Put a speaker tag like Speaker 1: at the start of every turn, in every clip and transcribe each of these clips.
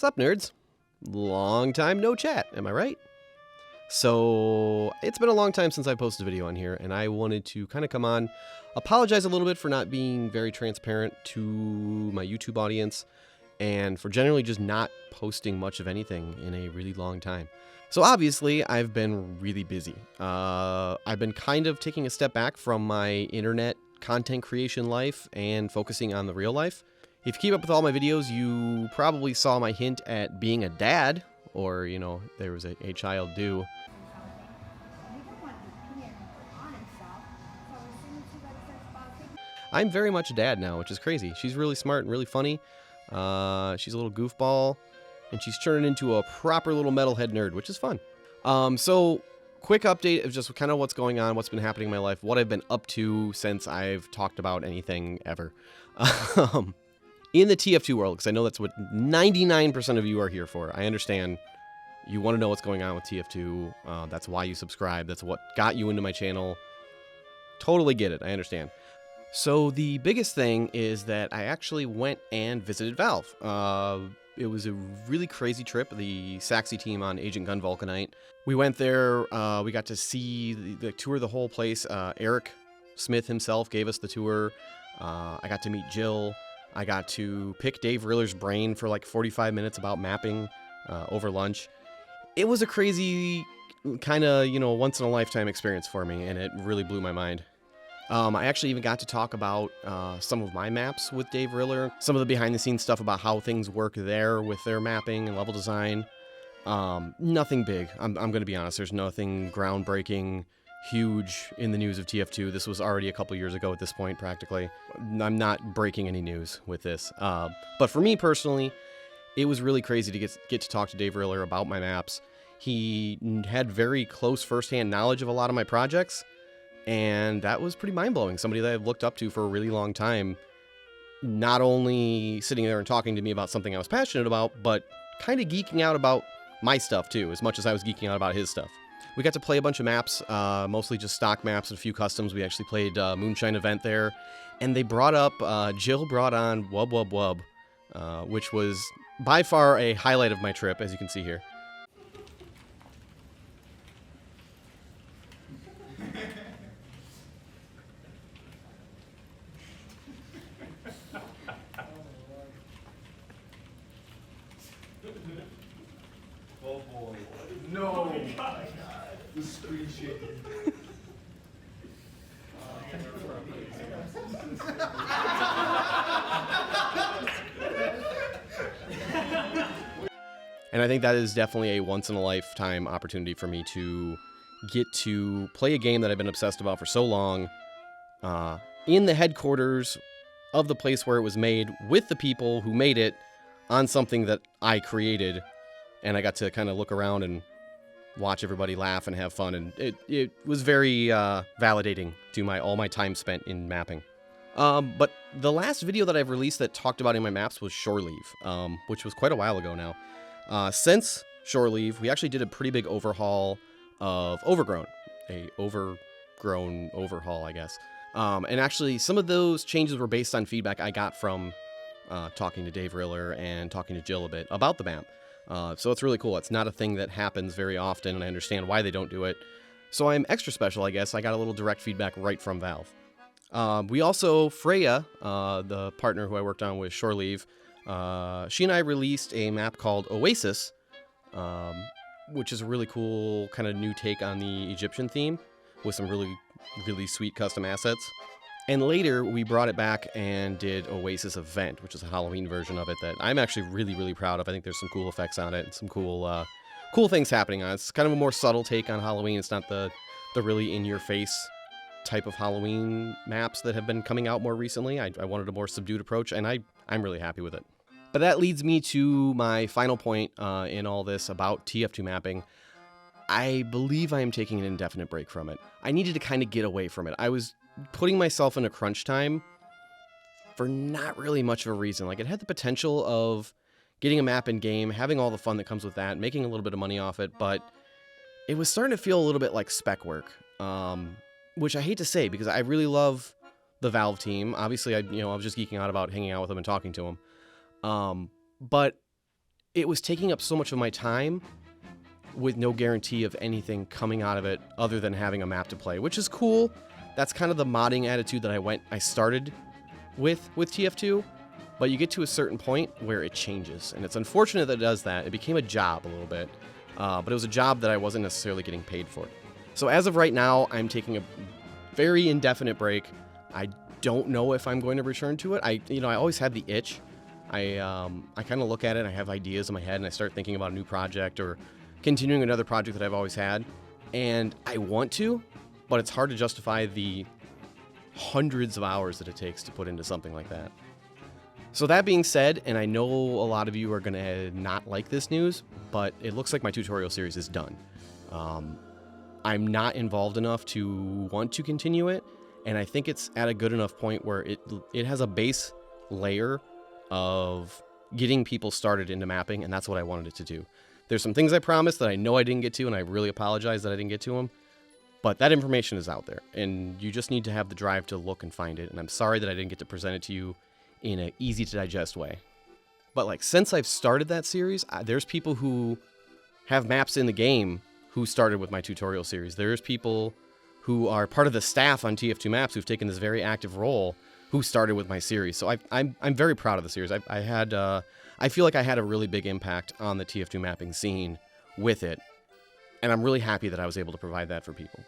Speaker 1: Sup, nerds? Long time no chat, am I right? So, it's been a long time since I posted a video on here, and I wanted to kind of come on, apologize a little bit for not being very transparent to my YouTube audience, and for generally just not posting much of anything in a really long time. So obviously, I've been really busy. I've been kind of taking a step back from my internet content creation life and focusing on the real life. If you keep up with all my videos, you probably saw my hint at being a dad, or, you know, there was a child due. I'm very much a dad now, which is crazy. She's really smart and really funny. She's a little goofball, and she's turning into a proper little metalhead nerd, which is fun. So, quick update of just kind of what's going on, what's been happening in my life, what I've been up to since I've talked about anything ever. In the TF2 world, because I know that's what 99% of you are here for. I understand you want to know what's going on with TF2. That's why you subscribe. That's what got you into my channel. Totally get it. I understand. So the biggest thing is that I actually went and visited Valve. It was a really crazy trip. The Saxy team on Agent Gunn Vulkanite. We went there. We got to see the tour of the whole place. Eric Smith himself gave us the tour. I got to meet Jill. I got to pick Dave Riller's brain for like 45 minutes about mapping over lunch. It was a crazy kind of, once-in-a-lifetime experience for me, and it really blew my mind. I actually even got to talk about some of my maps with Dave Riller, some of the behind-the-scenes stuff about how things work there with their mapping and level design. Nothing big, I'm going to be honest. There's nothing groundbreaking, huge in the news of TF2. This was already a couple years ago at this point, practically. I'm not breaking any news with this. But for me personally, it was really crazy to get to talk to Dave Riller about my maps. He had very close firsthand knowledge of a lot of my projects, and that was pretty mind-blowing. Somebody that I've looked up to for a really long time, not only sitting there and talking to me about something I was passionate about, but kind of geeking out about my stuff too, as much as I was geeking out about his stuff. We got to play a bunch of maps, mostly just stock maps and a few customs. We actually played Moonshine Event there, and they brought up, Jill brought on Wub Wub Wub, which was by far a highlight of my trip, as you can see here.
Speaker 2: Oh boy. No! Oh my God. The screen shaking.
Speaker 1: And I think that is definitely a once-in-a-lifetime opportunity for me to get to play a game that I've been obsessed about for so long, in the headquarters of the place where it was made, with the people who made it, on something that I created, and I got to kind of look around and watch everybody laugh and have fun, and it was very validating to all my time spent in mapping. But the last video that I've released that talked about in my maps was Shore Leave, which was quite a while ago now. Since Shore Leave, we actually did a pretty big overhaul of Overgrown. A overgrown overhaul, I guess. And actually, some of those changes were based on feedback I got from talking to Dave Riller and talking to Jill a bit about the map. So it's really cool. It's not a thing that happens very often, and I understand why they don't do it. So I'm extra special, I guess. I got a little direct feedback right from Valve. We also, Freya, the partner who I worked on with Shore Leave, she and I released a map called Oasis, which is a really cool kind of new take on the Egyptian theme with some really, really sweet custom assets. And later, we brought it back and did Oasis Event, which is a Halloween version of it that I'm actually really, really proud of. I think there's some cool effects on it and some cool things happening on it. It's kind of a more subtle take on Halloween. It's not the really in-your-face type of Halloween maps that have been coming out more recently. I wanted a more subdued approach, and I'm really happy with it. But that leads me to my final point in all this about TF2 mapping. I believe I am taking an indefinite break from it. I needed to kind of get away from it. I was putting myself in a crunch time for not really much of a reason. Like, it had the potential of getting a map in game, having all the fun that comes with that, making a little bit of money off it, but it was starting to feel a little bit like spec work, which I hate to say because I really love the Valve team. Obviously, I was just geeking out about hanging out with them and talking to them. But it was taking up so much of my time with no guarantee of anything coming out of it other than having a map to play, which is cool. That's kind of the modding attitude that I started with TF2, but you get to a certain point where it changes, and it's unfortunate that it does that. It became a job a little bit, but it was a job that I wasn't necessarily getting paid for. So as of right now, I'm taking a very indefinite break. I don't know if I'm going to return to it. I always had the itch. I kind of look at it, I have ideas in my head, and I start thinking about a new project or continuing another project that I've always had, and I want to, but it's hard to justify the hundreds of hours that it takes to put into something like that. So that being said, and I know a lot of you are going to not like this news, but it looks like my tutorial series is done. I'm not involved enough to want to continue it, and I think it's at a good enough point where it has a base layer of getting people started into mapping, and that's what I wanted it to do. There's some things I promised that I know I didn't get to, and I really apologize that I didn't get to them, but that information is out there, and you just need to have the drive to look and find it, and I'm sorry that I didn't get to present it to you in an easy-to-digest way. But, like, since I've started that series, there's people who have maps in the game who started with my tutorial series. There's people who are part of the staff on TF2 Maps who've taken this very active role who started with my series. So I'm very proud of the series. I feel like I had a really big impact on the TF2 mapping scene with it, and I'm really happy that I was able to provide that for people.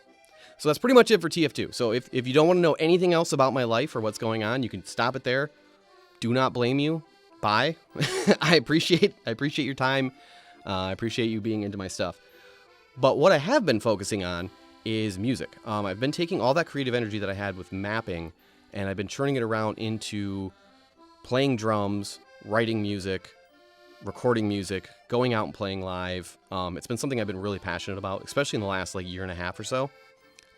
Speaker 1: So that's pretty much it for TF2. So if you don't want to know anything else about my life or what's going on, you can stop it there. Do not blame you. Bye. I appreciate your time. I appreciate you being into my stuff. But what I have been focusing on is music. I've been taking all that creative energy that I had with mapping, and I've been turning it around into playing drums, writing music, recording music, going out and playing live. It's been something I've been really passionate about, especially in the last year and a half or so.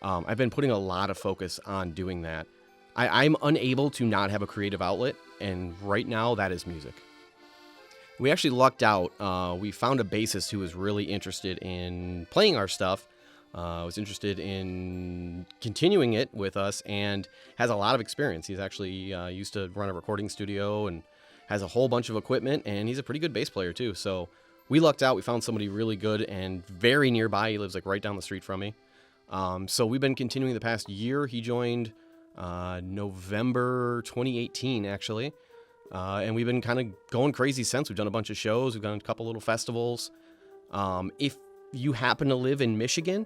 Speaker 1: I've been putting a lot of focus on doing that. I'm unable to not have a creative outlet, and right now that is music. We actually lucked out. We found a bassist who was really interested in playing our stuff, was interested in continuing it with us, and has a lot of experience. He's actually used to run a recording studio and has a whole bunch of equipment, and he's a pretty good bass player too. So we lucked out. We found somebody really good and very nearby. He lives like right down the street from me. So we've been continuing the past year. He joined November 2018, actually. And we've been kind of going crazy since. We've done a bunch of shows. We've done a couple little festivals. If you happen to live in Michigan,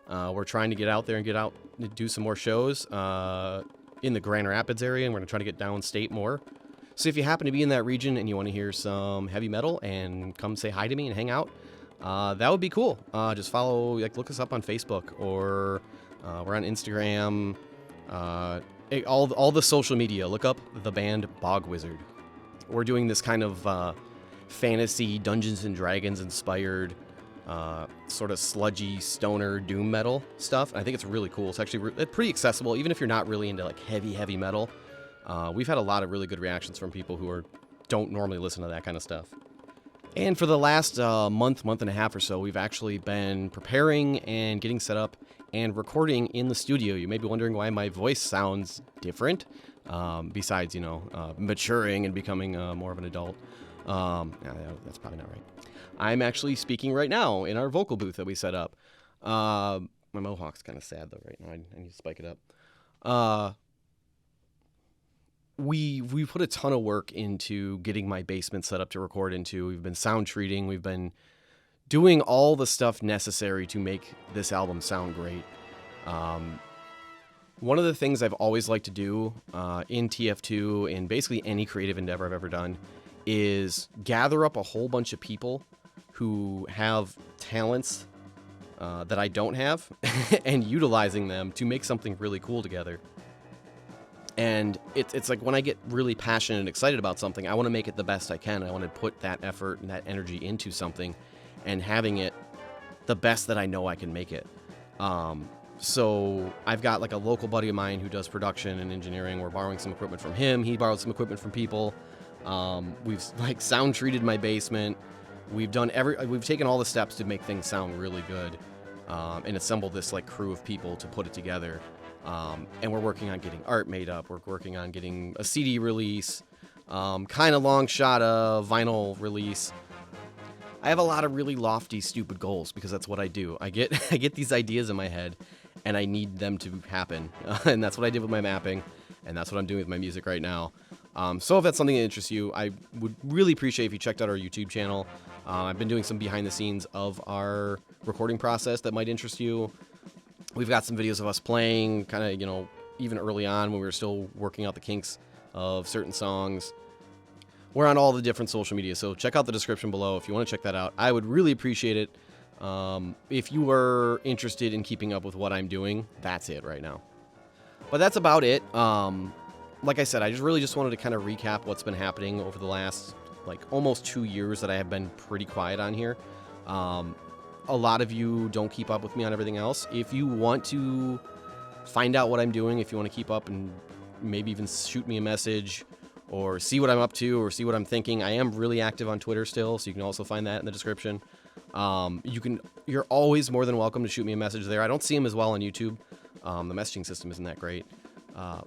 Speaker 1: we're trying to get out there and do some more shows in the Grand Rapids area, and we're going to try to get downstate more. So if you happen to be in that region and you want to hear some heavy metal and come say hi to me and hang out, that would be cool. Just follow, look us up on Facebook, or we're on Instagram, all the social media. Look up the band Bog Wizard. We're doing this kind of fantasy Dungeons and Dragons inspired sort of sludgy stoner doom metal stuff. And I think it's really cool. It's actually pretty accessible, even if you're not really into heavy metal. We've had a lot of really good reactions from people who don't normally listen to that kind of stuff. And for the last month and a half or so, we've actually been preparing and getting set up and recording in the studio. You may be wondering why my voice sounds different, besides, maturing and becoming more of an adult. That's probably not right. I'm actually speaking right now in our vocal booth that we set up. My mohawk's kind of sad, though, right now. I need to spike it up. We put a ton of work into getting my basement set up to record into. We've been sound treating. We've been doing all the stuff necessary to make this album sound great. One of the things I've always liked to do in TF2, and basically any creative endeavor I've ever done, is gather up a whole bunch of people who have talents that I don't have and utilizing them to make something really cool together. And it's like when I get really passionate and excited about something, I want to make it the best I can. I want to put that effort and that energy into something and having it the best that I know I can make it. So I've got a local buddy of mine who does production and engineering. We're borrowing some equipment from him. He borrowed some equipment from people. We've sound treated my basement. We've taken all the steps to make things sound really good, and assembled this crew of people to put it together. And we're working on getting art made up. We're working on getting a CD release, kind of long shot of vinyl release. I have a lot of really lofty, stupid goals because that's what I do. I get these ideas in my head, and I need them to happen. And that's what I did with my mapping, and that's what I'm doing with my music right now. So if that's something that interests you, I would really appreciate if you checked out our YouTube channel. I've been doing some behind the scenes of our recording process that might interest you. We've got some videos of us playing, kind of, you know, even early on when we were still working out the kinks of certain songs. We're on all the different social media, so check out the description below if you want to check that out. I would really appreciate it. If you are interested in keeping up with what I'm doing, that's it right now. But that's about it. Like I said, I just wanted to kind of recap what's been happening over the last, like, almost 2 years that I have been pretty quiet on here. A lot of you don't keep up with me on everything else. If you want to find out what I'm doing, if you want to keep up and maybe even shoot me a message or see what I'm up to or see what I'm thinking, I am really active on Twitter still, so you can also find that in the description. You're always more than welcome to shoot me a message there. I don't see them as well on YouTube. The messaging system isn't that great.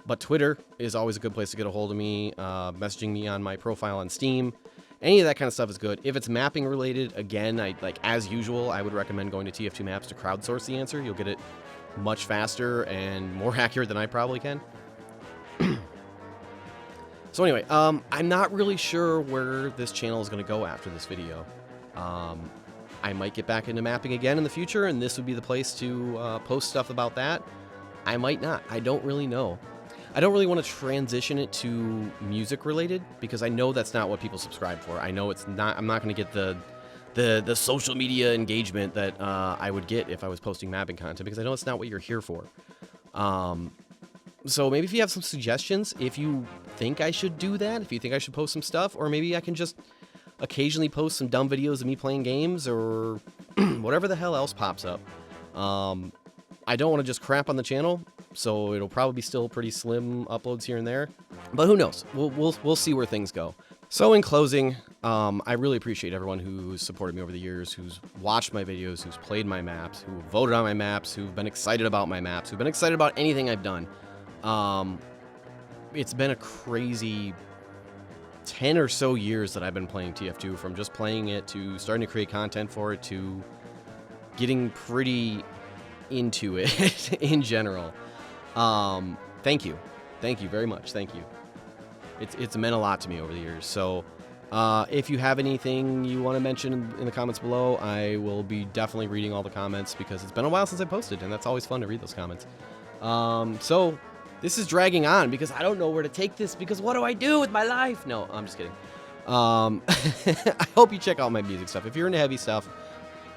Speaker 1: But Twitter is always a good place to get a hold of me. Messaging me on my profile on Steam. Any of that kind of stuff is good. If it's mapping related, again, as usual, I would recommend going to TF2 Maps to crowdsource the answer. You'll get it much faster and more accurate than I probably can. So anyway, I'm not really sure where this channel is going to go after this video. I might get back into mapping again in the future, and this would be the place to post stuff about that. I might not. I don't really know. I don't really want to transition it to music related because I know that's not what people subscribe for. I know it's not. I'm not going to get the social media engagement that I would get if I was posting mapping content because I know it's not what you're here for. So maybe if you have some suggestions, if you think I should do that, if you think I should post some stuff, or maybe I can just occasionally post some dumb videos of me playing games or whatever the hell else pops up. I don't want to just crap on the channel, so it'll probably be still pretty slim uploads here and there. But who knows? We'll see where things go. So in closing, I really appreciate everyone who's supported me over the years, who's watched my videos, who's played my maps, who voted on my maps, who've been excited about my maps, who've been excited about anything I've done. It's been a crazy 10 or so years that I've been playing TF2, from just playing it to starting to create content for it to getting pretty into it in general. Thank you very much. Thank you. It's meant a lot to me over the years. So if you have anything you want to mention in the comments below, I will be definitely reading all the comments because it's been a while since I posted, and that's always fun to read those comments. So this is dragging on because I don't know where to take this because what do I do with my life? No, I'm just kidding. I hope you check out my music stuff. If you're into heavy stuff,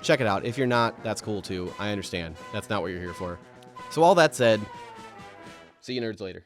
Speaker 1: check it out. If you're not, that's cool too. I understand. That's not what you're here for. So all that said, see you nerds later.